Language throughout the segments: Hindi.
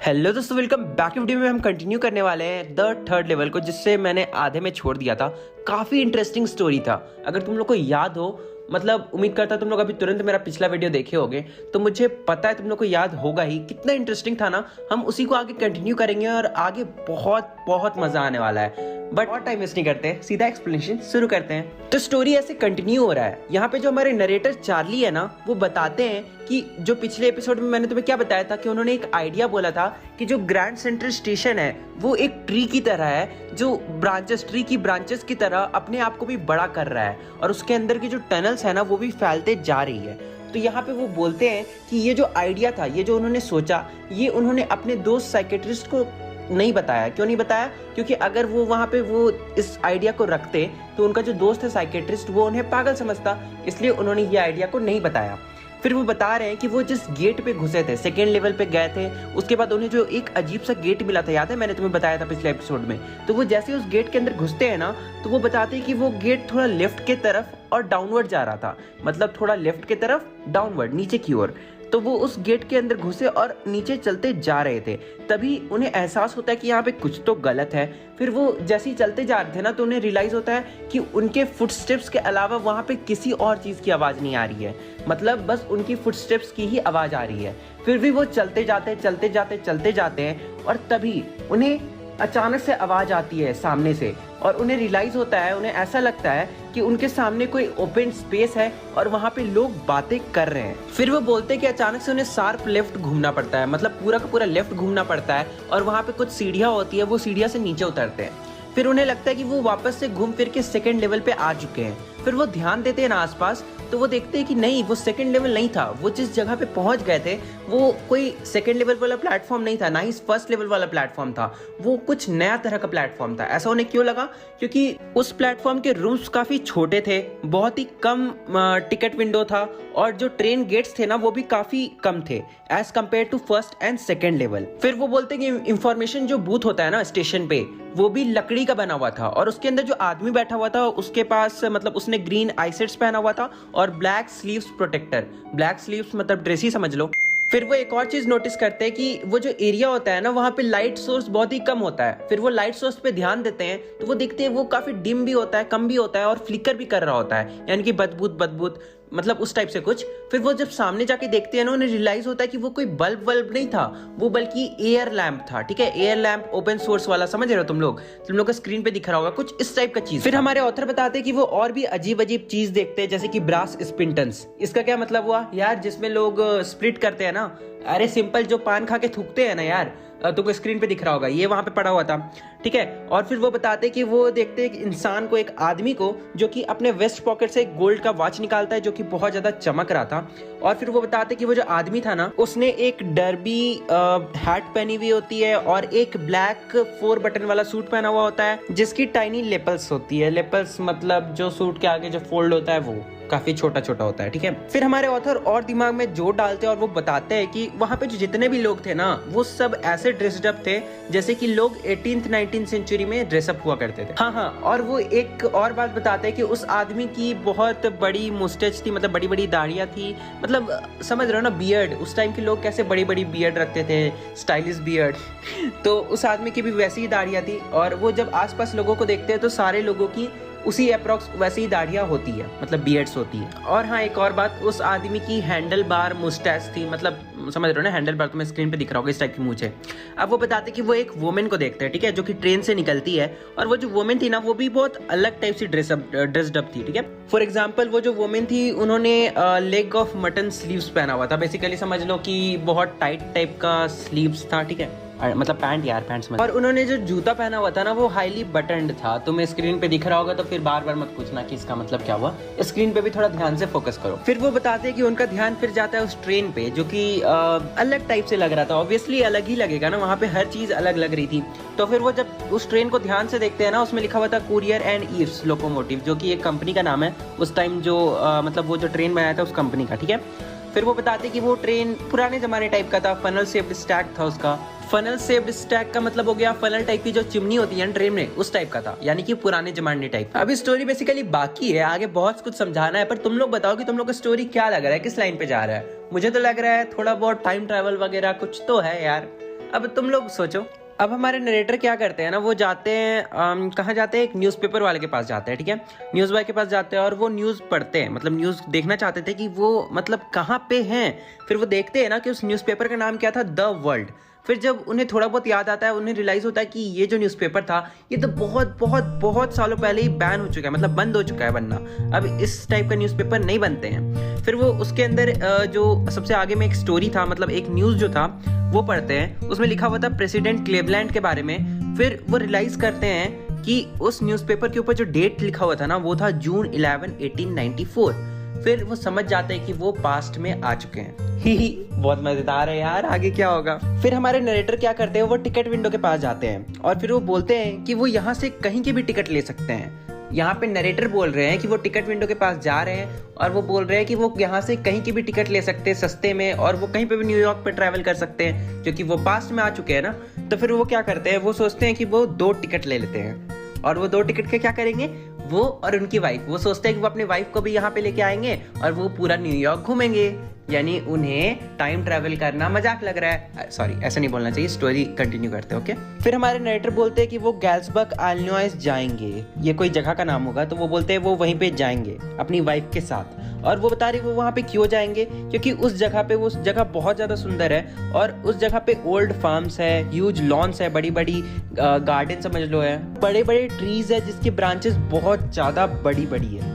हेलो दोस्तों, वेलकम बैक। वीडियो में हम कंटिन्यू करने वाले हैं द थर्ड लेवल को, जिससे मैंने आधे में छोड़ दिया था। काफ़ी इंटरेस्टिंग स्टोरी था। अगर तुम लोग को याद हो, मतलब उम्मीद करता तुम लोग अभी तुरंत मेरा पिछला वीडियो देखे होगे, तो मुझे पता है तुम लोग को याद होगा ही। कितना इंटरेस्टिंग था ना। हम उसी को आगे कंटिन्यू करेंगे और आगे बहुत बहुत मजा आने वाला है। बट और टाइम वेस्ट नहीं करते, सीधा एक्सप्लेनेशन शुरू करते हैं। तो स्टोरी ऐसे कंटिन्यू हो रहा है। यहाँ पे जो हमारे नरेटर चार्ली है ना, वो बताते हैं कि जो पिछले एपिसोड में मैंने तुम्हें क्या बताया था कि उन्होंने एक आइडिया बोला था कि जो ग्रैंड सेंट्रल स्टेशन है वो एक ट्री की तरह है, जो ब्रांचेस, ट्री की ब्रांचेस की तरह अपने आप को भी बड़ा कर रहा है, और उसके अंदर की जो टनल्स है ना वो भी फैलते जा रही है। तो यहाँ पे वो बोलते हैं कि ये जो आइडिया था, ये जो उन्होंने सोचा, ये उन्होंने अपने दोस्त साइकेट्रिस्ट को नहीं बताया। क्यों नहीं बताया? क्योंकि अगर वो वहाँ पे वो इस आइडिया को रखते तो उनका जो दोस्त है साइकेट्रिस्ट, वो उन्हें पागल समझता, इसलिए उन्होंने ये आइडिया को नहीं बताया। फिर वो बता रहे हैं कि वो जिस गेट पे घुसे थे, सेकेंड लेवल पे गए थे, उसके बाद उन्हें जो एक अजीब सा गेट मिला था, याद है मैंने तुम्हें बताया था पिछले एपिसोड में। तो वो जैसे उस गेट के अंदर घुसते हैं ना, तो वो बताते हैं कि वो गेट थोड़ा लेफ्ट के तरफ और डाउनवर्ड जा रहा था। मतलब थोड़ा लेफ्ट के तरफ, डाउनवर्ड, नीचे की ओर। तो वो उस गेट के अंदर घुसे और नीचे चलते जा रहे थे। तभी उन्हें एहसास होता है कि यहाँ पे कुछ तो गलत है। फिर वो जैसे ही चलते जा रहे थे ना, तो उन्हें रियलाइज होता है कि उनके फुटस्टेप्स के अलावा वहाँ पे किसी और चीज़ की आवाज़ नहीं आ रही है। मतलब बस उनकी फुटस्टेप्स की ही आवाज़ आ रही है। फिर भी वो चलते जाते हैं और तभी उन्हें अचानक से आवाज़ आती है सामने से, और उन्हें रियलाइज होता है, उन्हें ऐसा लगता है कि उनके सामने कोई ओपन स्पेस है और वहाँ पे लोग बातें कर रहे हैं। फिर वो बोलते हैं कि अचानक से उन्हें शार्प लेफ्ट घूमना पड़ता है, मतलब पूरा का पूरा लेफ्ट घूमना पड़ता है, और वहाँ पे कुछ सीढ़ियाँ होती है, वो सीढ़ियाँ से नीचे उतरते हैं। फिर उन्हें लगता है कि वो वापस से घूम फिर के सेकेंड लेवल पे आ चुके हैं। फिर वो ध्यान देते हैं ना आसपास, तो वो देखते हैं कि नहीं, वो सेकंड लेवल नहीं था। वो जिस जगह पे पहुंच गए थे वो कोई सेकंड लेवल वाला प्लेटफॉर्म नहीं था, ना ही फर्स्ट लेवल वाला प्लेटफॉर्म था। वो कुछ नया तरह का प्लेटफॉर्म था। ऐसा उन्हें क्यों लगा? क्योंकि उस प्लेटफॉर्म के रूम्स काफी छोटे थे, बहुत ही कम टिकट विंडो था, और जो ट्रेन गेट्स थे ना वो भी काफी कम थे as compared to first and second level. फिर वो बोलते हैं कि इंफॉर्मेशन जो बूथ होता है ना स्टेशन पे, वो भी लकड़ी का बना हुआ था, और उसके अंदर जो आदमी बैठा हुआ था उसके पास, मतलब उसने ग्रीन आईसेट्स पहना हुआ था और black sleeves protector. Black sleeves मतलब ड्रेस ही समझ लो। फिर वो एक और चीज नोटिस करते हैं कि वो जो एरिया होता है ना, वहाँ पे लाइट सोर्स बहुत ही कम होता है। फिर वो लाइट सोर्स पे ध्यान देते हैं तो वो देखते हैं वो काफी डिम भी होता है, कम भी होता है, और फ्लिकर भी कर रहा होता है, यानी कि बदबूत, मतलब उस टाइप से कुछ। फिर वो जब सामने जाके देखते हैं ना, उन्हें रियलाइज होता है कि वो कोई बल्ब नहीं था, वो बल्कि एयर लैंप था। ठीक है, एयर लैंप ओपन सोर्स वाला, समझ रहे हो तुम लोग का स्क्रीन पे दिख रहा होगा कुछ इस टाइप का चीज। फिर हमारे ऑथर बताते हैं कि वो और भी अजीब अजीब चीज देखते हैं, जैसे कि ब्रास स्पिंटन्स। इसका क्या मतलब हुआ यार? जिसमें लोग स्प्लिट करते हैं ना, अरे सिंपल जो पान खा के थूकते हैं ना यार, तुमको स्क्रीन पे दिख रहा होगा, ये वहां पे पड़ा हुआ था। ठीक है, और फिर वो बताते हैं कि वो देखते हैं इंसान को, एक आदमी को, जो कि अपने वेस्ट पॉकेट से एक गोल्ड का वॉच निकालता है जो कि बहुत ज्यादा चमक रहा था। और फिर वो बताते हैं कि वो जो आदमी था ना, उसने एक डर्बी हैट पहनी हुई होती है और एक ब्लैक 4 बटन वाला सूट पहना हुआ होता है, जिसकी टाइनी लेपल्स होती है। लेपल्स मतलब जो सूट के आगे जो फोल्ड होता है वो काफी छोटा छोटा होता है। ठीक है, फिर हमारे ऑथर और दिमाग में जोर डालते हैं और वो बताते हैं कि वहां पे जो जितने भी लोग थे ना, वो सब ऐसे ड्रेस्ड अप थे जैसे कि लोग 18th 19th सेंचुरी में ड्रेसअप हुआ करते थे। हाँ, और वो एक और बात बताते हैं कि उस आदमी की बहुत बड़ी मुस्टैच थी, मतलब बड़ी बड़ी दाढ़ियां थी, मतलब समझ रहे हो ना, बियर्ड। उस टाइम के लोग कैसे बड़ी बड़ी बियर्ड रखते थे, स्टाइलिश बियर्ड। तो उस आदमी की भी वैसी ही दाढ़ियां थी, और वो जब आसपास लोगों को देखते हैं तो सारे लोगों की उसी अप्रॉक्स वैसे ही दाढ़ियां होती है, मतलब बियर्ड्स होती है। और हाँ, एक और बात, उस आदमी की हैंडल बार मुस्टैच थी, मतलब समझ रहे हो ना, हैंडल बार तुम्हें स्क्रीन पे दिख रहा होगा, इस टाइप की मूंछ है। अब वो बताते कि वो एक वुमेन को देखते हैं, ठीक है, जो कि ट्रेन से निकलती है, और वो जो वुमेन थी ना, वो भी बहुत अलग टाइप से ड्रेस्ड अप थी। ठीक है, फॉर एग्जाम्पल वो जो वुमेन थी, उन्होंने लेग ऑफ मटन स्लीव्स पहना हुआ था। बेसिकली समझ लो कि बहुत टाइट टाइप का स्लीव्स था। ठीक है, मतलब पैंट यार, पैंट्स में। और उन्होंने जो जूता पहना हुआ था ना, वो हाईली बटन्ड था। तुम्हें स्क्रीन पे दिख रहा होगा तो फिर बार बार मत पूछना कि इसका मतलब क्या हुआ, स्क्रीन पे भी थोड़ा ध्यान से फोकस करो। फिर वो बताते हैं कि उनका ध्यान फिर जाता है उस ट्रेन पे, जो कि अलग टाइप से लग रहा था। ऑब्वियसली अलग ही लगेगा ना, वहाँ पे हर चीज अलग लग रही थी। तो फिर वो जब उस ट्रेन को ध्यान से देखते हैं ना, उसमें लिखा हुआ था कुरियर एंड ईव्स लोकोमोटिव, जो कि एक कंपनी का नाम है उस टाइम, जो मतलब वो जो ट्रेन बनाया था उस कंपनी का। ठीक है, फिर वो बताते कि वो ट्रेन पुराने जमाने टाइप का था, फनल शेप्ड स्टैक था उसका। फनल शेप्ड स्टैक का मतलब हो गया फनल टाइप की जो चिमनी होती है ट्रेन में, उस टाइप का था, यानी कि पुराने जमाने टाइप। अभी स्टोरी बेसिकली बाकी है, आगे बहुत कुछ समझाना है, पर तुम लोग बताओ कि तुम लोग का स्टोरी क्या लग रहा है, किस लाइन पे जा रहा है। मुझे तो लग रहा है थोड़ा बहुत टाइम ट्रैवल वगैरह कुछ तो है यार। अब तुम लोग सोचो, अब हमारे नरेटर क्या करते हैं ना, वो जाते हैं कहाँ जाते हैं, एक न्यूज़पेपर वाले के पास जाते हैं, ठीक है, न्यूज़ बॉय के पास जाते हैं और वो न्यूज़ पढ़ते हैं, मतलब न्यूज़ देखना चाहते थे कि वो मतलब कहाँ पे हैं। फिर वो देखते हैं ना कि उस न्यूज़पेपर का नाम क्या था, द वर्ल्ड। फिर जब उन्हें थोड़ा बहुत याद आता है, उन्हें रियलाइज़ होता है कि ये जो न्यूज़पेपर था ये तो बहुत बहुत बहुत सालों पहले ही बैन हो चुका है, मतलब बंद हो चुका है बनना, अब इस टाइप का न्यूज़पेपर नहीं बनते हैं। फिर वो उसके अंदर जो सबसे आगे में एक स्टोरी था, मतलब एक न्यूज़ जो था वो पढ़ते हैं, उसमें लिखा हुआ था प्रेसिडेंट क्लीवलैंड के बारे में। फिर वो रियलाइज़ करते हैं कि उस न्यूज़पेपर के ऊपर जो डेट लिखा हुआ था ना, वो था जून 11, 1894। फिर वो समझ जाते हैं कि वो पास्ट में आ चुके हैं। ही बहुत मजेदार है यार, आगे क्या होगा। फिर हमारे नरेटर क्या करते हैं, वो टिकट विंडो के पास जाते हैं और फिर वो बोलते हैं कि वो यहाँ से कहीं की भी टिकट ले सकते हैं। यहाँ पे नरेटर बोल रहे हैं कि वो टिकट विंडो के पास जा रहे हैं और वो बोल रहे हैं कि वो यहाँ से कहीं की भी टिकट ले सकते हैं सस्ते में, और वो कहीं पे भी न्यूयॉर्क पे ट्रैवल कर सकते हैं क्योंकि वो पास्ट में आ चुके हैं ना। तो फिर वो क्या करते हैं, वो सोचते हैं कि वो 2 टिकट ले लेते हैं और वो 2 टिकट के क्या करेंगे, वो और उनकी वाइफ, वो सोचते हैं कि वो अपनी वाइफ को भी यहाँ पे लेके आएंगे और वो पूरा न्यूयॉर्क घूमेंगे। यानी उन्हें टाइम ट्रैवल करना मजाक लग रहा है, सॉरी ऐसा नहीं बोलना चाहिए, स्टोरी कंटिन्यू करते हैं ओके। फिर हमारे नरेटर बोलते हैं कि वो गैल्सबर्ग इलिनॉइस जाएंगे, ये कोई जगह का नाम होगा, तो वो बोलते हैं वो वहीं पे जाएंगे अपनी वाइफ के साथ। और वो बता रही वो वहाँ पे क्यों जाएंगे, क्योंकि उस जगह पे वो जगह बहुत ज़्यादा सुंदर है और उस जगह पे ओल्ड फार्म्स है, ह्यूज लॉन्स है, बड़ी बड़ी गार्डन समझ लो है, बड़े बड़े ट्रीज है जिसकी ब्रांचेस बहुत ज़्यादा बड़ी बड़ी है,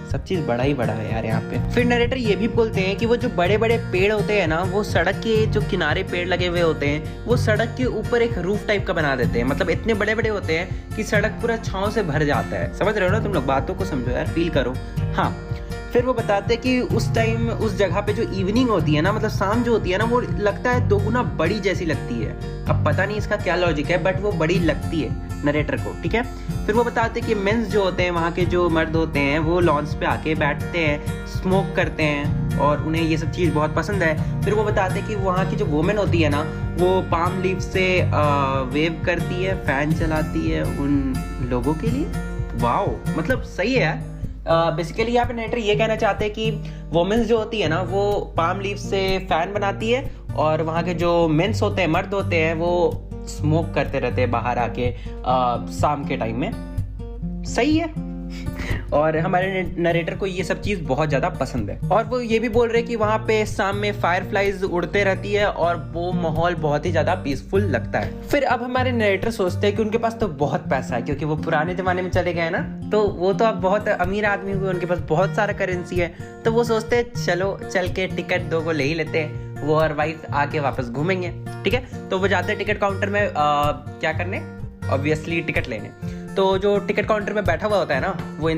सब चीज बड़ा ही बड़ा है यार यहाँ पे। फिर नरेटर ये भी बोलते हैं कि वो जो बड़े बड़े पेड़ होते हैं ना, वो सड़क के जो किनारे पेड़ लगे हुए होते हैं, वो सड़क के ऊपर एक रूफ टाइप का बना देते हैं, मतलब इतने बड़े बड़े होते हैं कि सड़क पूरा छांव से भर जाता है। समझ रहे हो ना तुम लोग, बातों को समझो यार, फील करो। हाँ, फिर वो बताते हैं कि उस टाइम उस जगह पे जो इवनिंग होती है ना, मतलब शाम जो होती है ना, वो लगता है 2 गुना बड़ी जैसी लगती है। अब पता नहीं इसका क्या लॉजिक है, बट वो बड़ी लगती है नरेटर को, ठीक है। फिर वो बताते हैं कि मेंस जो होते हैं, वहाँ के जो मर्द होते हैं, वो लॉन्स पे आके बैठते हैं, स्मोक करते हैं और उन्हें ये सब चीज़ बहुत पसंद है। फिर वो बताते हैं कि वहाँ की जो वुमेन होती है ना, वो पाम लीफ से वेव करती है, फैन चलाती है उन लोगों के लिए। वाओ, मतलब सही है यार। बेसिकली यहाँ पे नरेटर ये कहना चाहते हैं कि वुमेन्स जो होती है ना, वो पाम लीफ से फैन बनाती है और वहाँ के जो मेंस होते हैं, मर्द होते हैं, वो स्मोक करते रहते हैं बाहर आके शाम के टाइम में। सही है। और हमारे नरेटर को ये सब चीज़ बहुत ज़्यादा पसंद है और वो ये भी बोल रहे हैं कि वहाँ पे शाम में फायरफ्लाइज उड़ते रहती है और वो माहौल बहुत ही ज़्यादा पीसफुल लगता है। फिर अब हमारे नरेटर सोचते हैं कि उनके पास तो बहुत पैसा है, क्योंकि वो पुराने ज़माने में चले गए ना, तो वो तो अब बहुत अमीर आदमी हुए, उनके पास बहुत सारा करेंसी है। तो वो सोचते हैं चलो चल के टिकट 2 को ले ही लेते हैं, वो और वाइफ आके वापस घूमेंगे, ठीक है। तो वो जाते हैं टिकट काउंटर में क्या करने, ऑब्वियसली टिकट लेने। तो जो टिकट काउंटर में बैठा हुआ होता है ना, वो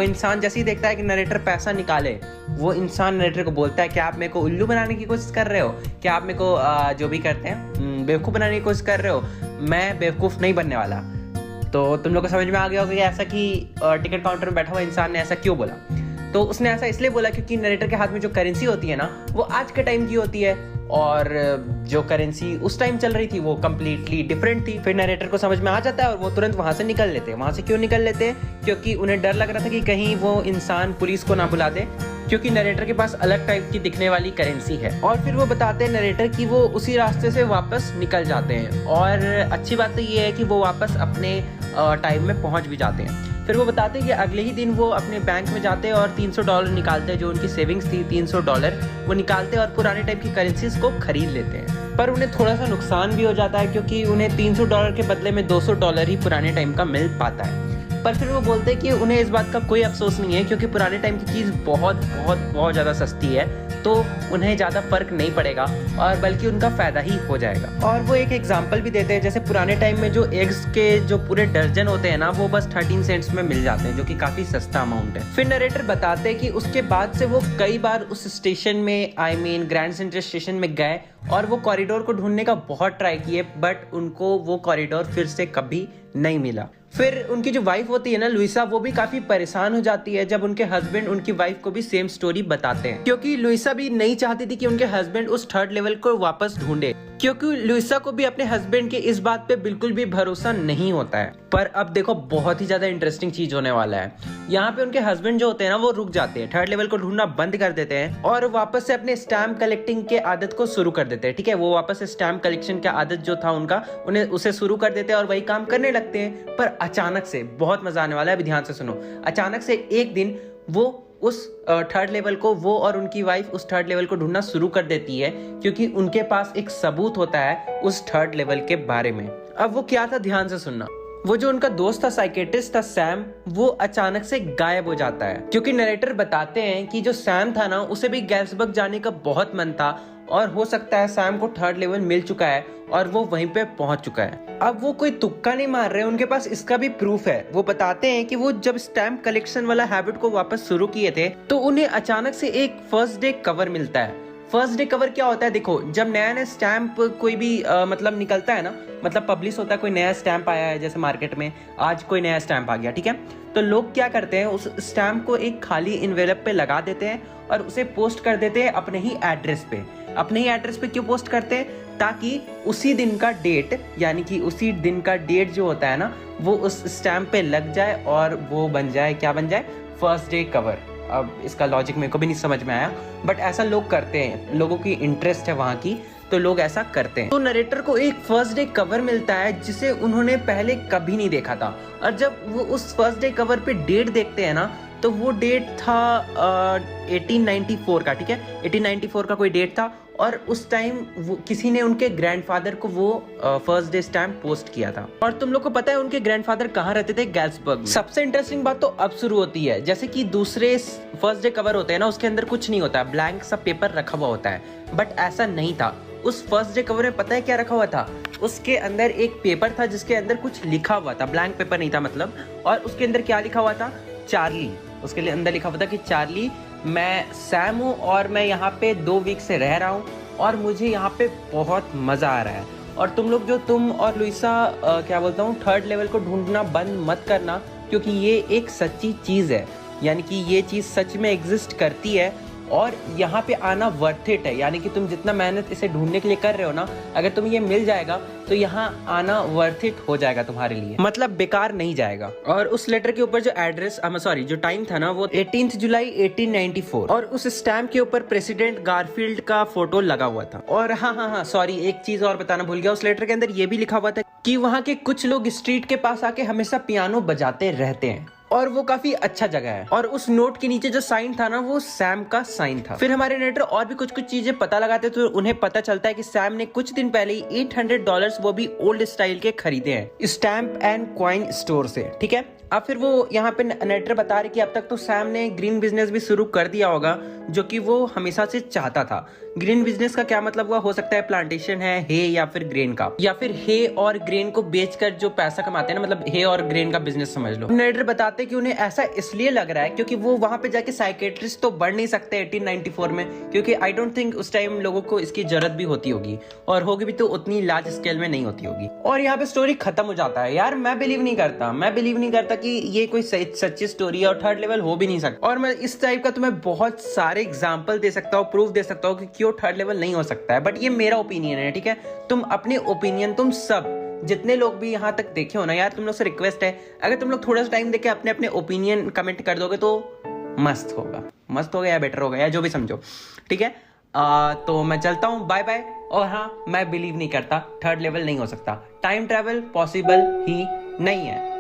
इंसान जैसे ही देखता है कि नरेटर पैसा निकाले, वो इंसान नरेटर को बोलता है कि आप मेरे को उल्लू बनाने की कोशिश कर रहे हो, क्या आप मेरे को जो भी करते हैं बेवकूफ़ बनाने की कोशिश कर रहे हो, मैं बेवकूफ़ नहीं बनने वाला। तो तुम लोग को समझ में आ गया होगा कि ऐसा कि टिकट काउंटर में बैठा हुआ इंसान ने ऐसा क्यों बोला। तो उसने ऐसा इसलिए बोला क्योंकि नरेटर के हाथ में जो करेंसी होती है ना, वो आज के टाइम की होती है और जो करेंसी उस टाइम चल रही थी वो कम्प्लीटली डिफरेंट थी। फिर नरेटर को समझ में आ जाता है और वो तुरंत वहां से निकल लेते हैं। वहां से क्यों निकल लेते हैं, क्योंकि उन्हें डर लग रहा था कि कहीं वो इंसान पुलिस को ना बुला दे, क्योंकि नरेटर के पास अलग टाइप की दिखने वाली करेंसी है। और फिर वो बताते हैं नरेटर कि वो उसी रास्ते से वापस निकल जाते हैं और अच्छी बात तो ये है कि वो वापस अपने टाइम में पहुंच भी जाते हैं। फिर वो बताते हैं कि अगले ही दिन वो अपने बैंक में जाते हैं और $300 निकालते हैं, जो उनकी सेविंग्स थी $300 वो निकालते हैं और पुराने टाइप की करेंसीज को खरीद लेते हैं। पर उन्हें थोड़ा सा नुकसान भी हो जाता है क्योंकि उन्हें $300 के बदले में $200 ही पुराने टाइम का मिल पाता है। पर फिर वो बोलते हैं कि उन्हें इस बात का कोई अफसोस नहीं है क्योंकि पुराने टाइम की चीज़ बहुत बहुत बहुत ज़्यादा सस्ती है, तो उन्हें ज़्यादा फर्क नहीं पड़ेगा और बल्कि उनका फ़ायदा ही हो जाएगा। और वो एक एग्जांपल भी देते हैं, जैसे पुराने टाइम में जो एग्स के जो पूरे दर्जन होते हैं ना, वो बस 13 सेंट्स में मिल जाते हैं, जो कि काफ़ी सस्ता अमाउंट है। फिर नरेटर बताते हैं कि उसके बाद से वो कई बार उस स्टेशन में ग्रैंड सेंट्रल स्टेशन में गए और वो कॉरिडोर को ढूंढने का बहुत ट्राई किए, बट उनको वो कॉरिडोर फिर से कभी नहीं मिला। फिर उनकी जो वाइफ होती है ना लुइसा, वो भी काफी परेशान हो जाती है जब उनके हस्बैंड उनकी वाइफ को भी सेम स्टोरी बताते हैं, क्योंकि लुइसा भी नहीं चाहती थी कि उनके हस्बैंड उस 3rd लेवल को वापस ढूंढे, क्योंकि लुइसा को भी अपने हस्बैंड के इस बात पे बिल्कुल भी भरोसा नहीं होता है। पर अब देखो बहुत ही ज्यादा इंटरेस्टिंग चीज होने वाला है। यहाँ पे उनके हस्बैंड जो होते हैं ना वो रुक जाते हैं, थर्ड लेवल को ढूंढना बंद कर देते हैं और वापस से अपने स्टैम्प कलेक्टिंग के आदत को शुरू कर देते हैं। ठीक है, वो वापस से स्टैम्प कलेक्शन का आदत जो था उनका, उन्हें उसे शुरू कर देते हैं और वही काम करने लगते हैं। पर अचानक से, बहुत मजा आने वाला है, अभी ध्यान से सुनो, अचानक से एक दिन वो उस थर्ड लेवल को, वो और उनकी वाइफ उस थर्ड लेवल को ढूंढना शुरू कर देती है क्योंकि उनके पास एक सबूत होता है उस थर्ड लेवल के बारे में। अब वो क्या था, ध्यान से सुनना। वो जो उनका दोस्त था, साइकेट्रिस्ट था सैम, वो अचानक से गायब हो जाता है क्योंकि नरेटर बताते हैं कि जो सैम था ना उसे भी गैल्सबर्ग जाने का बहुत मन था और हो सकता है सैम को थर्ड लेवल मिल चुका है और वो वहीं पे पहुंच चुका है। अब वो कोई तुक्का नहीं मार रहे, उनके पास इसका भी प्रूफ है। वो बताते हैं कि वो जब स्टैम्प कलेक्शन वाला हैबिट को वापस शुरू किए थे तो उन्हें अचानक से एक फर्स्ट डे कवर मिलता है। फर्स्ट डे कवर क्या होता है, देखो जब नया नया स्टैम्प कोई भी मतलब निकलता है ना, मतलब पब्लिश होता है, कोई नया स्टैम्प आया है जैसे मार्केट में आज कोई नया स्टैम्प आ गया, ठीक है, तो लोग क्या करते हैं उस स्टैम्प को एक खाली इन्वेलप पे लगा देते हैं और उसे पोस्ट कर देते हैं अपने ही एड्रेस पे। अपने ही एड्रेस पे क्यों पोस्ट करते हैं, ताकि उसी दिन का डेट, यानी कि उसी दिन का डेट जो होता है ना वो उस स्टैम्प पे लग जाए और वो बन जाए, क्या बन जाए, फर्स्ट डे कवर। अब इसका लॉजिक मेरे को भी नहीं समझ में आया, बट ऐसा लोग करते हैं, लोगों की इंटरेस्ट है वहां की, तो लोग ऐसा करते हैं। तो नरेटर को एक फर्स्ट डे कवर मिलता है जिसे उन्होंने पहले कभी नहीं देखा था और जब वो उस फर्स्ट डे कवर पे डेट देखते हैं ना तो वो डेट था 1894 का, ठीक है, 1894 का कोई डेट था और उस टाइम किसी ने उनके ग्रैंडफादर को वो फर्स्ट डे स्टैम्प पोस्ट किया था। और तुम लोग को पता है उनके ग्रैंडफादर कहाँ रहते थे, गैल्सबर्ग में। सबसे इंटरेस्टिंग बात तो अब शुरू होती है, जैसे कि दूसरे फर्स्ट डे कवर होते हैं ना उसके अंदर कुछ नहीं होता, ब्लैंक सा पेपर रखा हुआ होता है, बट ऐसा नहीं था। उस फर्स्ट डे कवर में पता है क्या रखा हुआ था, उसके अंदर एक पेपर था जिसके अंदर कुछ लिखा हुआ था, ब्लैंक पेपर नहीं था मतलब, और उसके अंदर क्या लिखा हुआ था, चार्ली। उसके लिए अंदर लिखा हुआ था कि चार्ली, मैं सैम हूँ और मैं यहाँ पे 2 वीक से रह रहा हूँ और मुझे यहाँ पे बहुत मज़ा आ रहा है और तुम लोग जो तुम और लुइसा क्या बोलता हूँ थर्ड लेवल को ढूंढना बंद मत करना क्योंकि ये एक सच्ची चीज़ है, यानी कि ये चीज़ सच में एग्जिस्ट करती है और यहाँ पे आना वर्थ इट है। यानी कि तुम जितना मेहनत इसे ढूंढने के लिए कर रहे हो ना, अगर तुम्हें ये मिल जाएगा तो यहाँ आना वर्थ इट हो जाएगा तुम्हारे लिए, मतलब बेकार नहीं जाएगा। और उस लेटर के ऊपर जो एड्रेस, सॉरी जो टाइम था ना वो 18 जुलाई 1894 और उस स्टैम्प के ऊपर प्रेसिडेंट गारफील्ड का फोटो लगा हुआ था। और हाँ सॉरी एक चीज और बताना भूल गया, उस लेटर के अंदर ये भी लिखा हुआ था कि वहाँ के कुछ लोग स्ट्रीट के पास आके हमेशा पियानो बजाते रहते हैं और वो काफी अच्छा जगह है। और उस नोट के नीचे जो साइन था ना वो सैम का साइन था। फिर हमारे नेटर और भी कुछ चीजें पता लगाते तो उन्हें पता चलता है कि सैम ने कुछ दिन पहले ही $800 वो भी ओल्ड स्टाइल के खरीदे हैं स्टैम्प एंड कॉइन स्टोर से, ठीक है। अब फिर वो यहाँ पे नेटर बता रहे कि अब तक तो सैम ने ग्रीन बिजनेस भी शुरू कर दिया होगा जो कि वो हमेशा से चाहता था। ग्रीन बिजनेस का क्या मतलब हुआ, हो सकता है प्लांटेशन है हे या फिर ग्रेन का, या फिर हे और ग्रेन को बेचकर जो पैसा कमाते हैं ना, मतलब हे और ग्रेन का बिजनेस समझ लो। नेटर बताते कि उन्हें ऐसा इसलिए लग रहा है क्योंकि वो वहां पे जाके साइकेट्रिस्ट तो बढ़ नहीं सकते 1894 में, क्योंकि आई डोंट थिंक उस टाइम लोगों को इसकी जरूरत भी होती होगी और होगी भी तो उतनी लार्ज स्केल में नहीं होती होगी। और यहाँ पे स्टोरी खत्म हो जाता है। यार मैं बिलीव नहीं करता कि ये कोई सच्ची स्टोरी है और थर्ड लेवल हो भी नहीं सकता। और मैं इस टाइप का तुम्हें बहुत सारे एग्जांपल दे सकता हूँ, प्रूफ दे सकता हूँ कि क्यों थर्ड लेवल नहीं हो सकता है, बट ये मेरा ओपिनियन है, ठीक है। तुम अपने ओपिनियन, तुम सब जितने लोग भी यहाँ तक देखे हो ना यार, तुम लोग से रिक्वेस्ट है अगर तुम लोग थोड़ा सा टाइम देके अपने अपने ओपिनियन कमेंट कर दोगे तो मस्त होगा या बेटर होगा या जो भी समझो, ठीक है। तो मैं चलता हूँ, बाय बाय। और हाँ, मैं बिलीव नहीं करता थर्ड लेवल नहीं हो सकता, टाइम ट्रैवल पॉसिबल ही नहीं है।